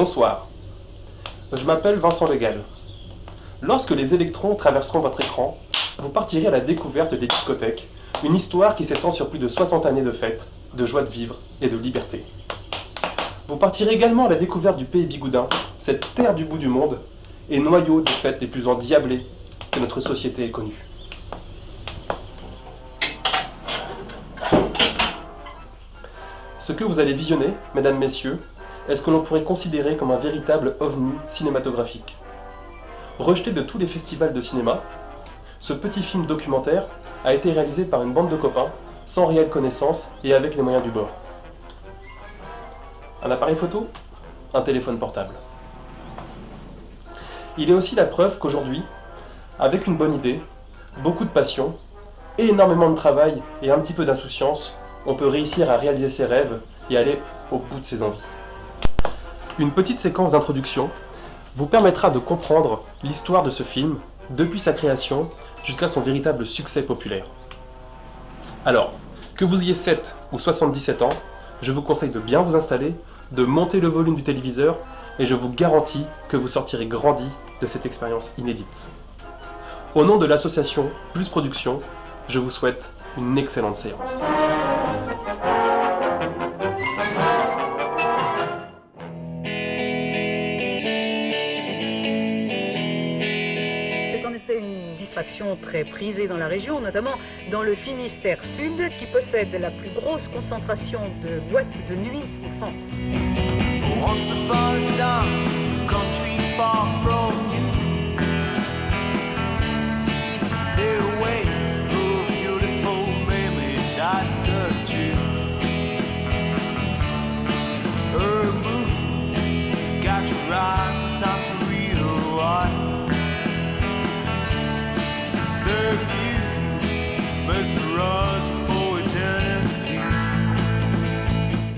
Bonsoir, je m'appelle Vincent Legal. Lorsque les électrons traverseront votre écran, vous partirez à la découverte des discothèques, une histoire qui s'étend sur plus de 60 années de fêtes, de joie de vivre et de liberté. Vous partirez également à la découverte du pays bigoudin, cette terre du bout du monde, et noyau des fêtes les plus endiablées que notre société ait connues. Ce que vous allez visionner, mesdames, messieurs, est ce que l'on pourrait considérer comme un véritable ovni cinématographique. Rejeté de tous les festivals de cinéma, ce petit film documentaire a été réalisé par une bande de copains, sans réelle connaissance et avec les moyens du bord. Un appareil photo, un téléphone portable. Il est aussi la preuve qu'aujourd'hui, avec une bonne idée, beaucoup de passion, et énormément de travail et un petit peu d'insouciance, on peut réussir à réaliser ses rêves et aller au bout de ses envies. Une petite séquence d'introduction vous permettra de comprendre l'histoire de ce film, depuis sa création jusqu'à son véritable succès populaire. Alors, que vous ayez 7 ou 77 ans, je vous conseille de bien vous installer, de monter le volume du téléviseur, et je vous garantis que vous sortirez grandi de cette expérience inédite. Au nom de l'association Plus Production, je vous souhaite une excellente séance. C'est en effet une distraction très prisée dans la région, notamment dans le Finistère Sud, qui possède la plus grosse concentration de boîtes de nuit en France. Once upon a time, country far from you, there are ways of beautiful memories that hurt you. Her mood got you right, time to realize their beauty mesmerized for eternity.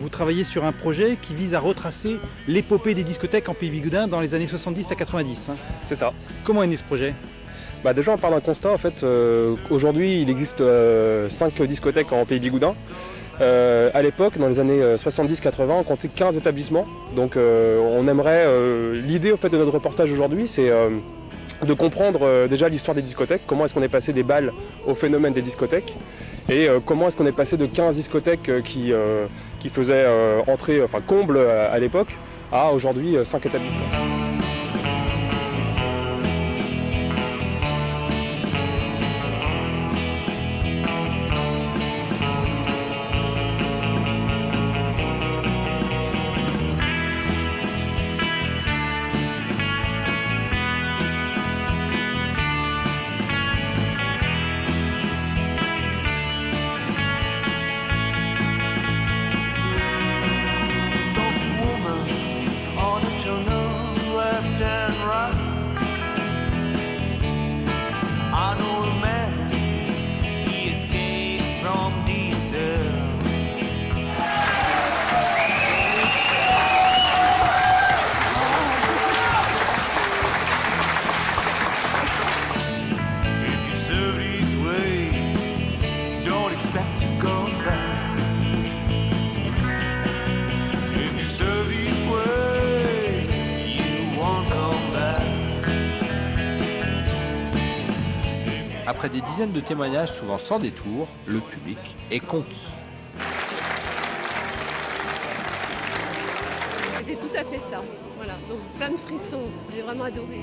Vous travaillez sur un projet qui vise à retracer l'épopée des discothèques en Pays Bigoudin dans les années 70 à 90. C'est ça. Comment est né ce projet ? Déjà on part d'un constat, en fait, aujourd'hui il existe 5 discothèques en Pays Bigoudin. À l'époque, dans les années 70-80, on comptait 15 établissements. Donc on aimerait, l'idée au fait de notre reportage aujourd'hui, c'est de comprendre déjà l'histoire des discothèques, comment est-ce qu'on est passé des bals au phénomène des discothèques, et comment est-ce qu'on est passé de 15 discothèques qui faisaient comble à l'époque, à aujourd'hui 5 établissements. Après des dizaines de témoignages, souvent sans détour, le public est conquis. J'ai tout à fait ça. Voilà, donc plein de frissons. J'ai vraiment adoré.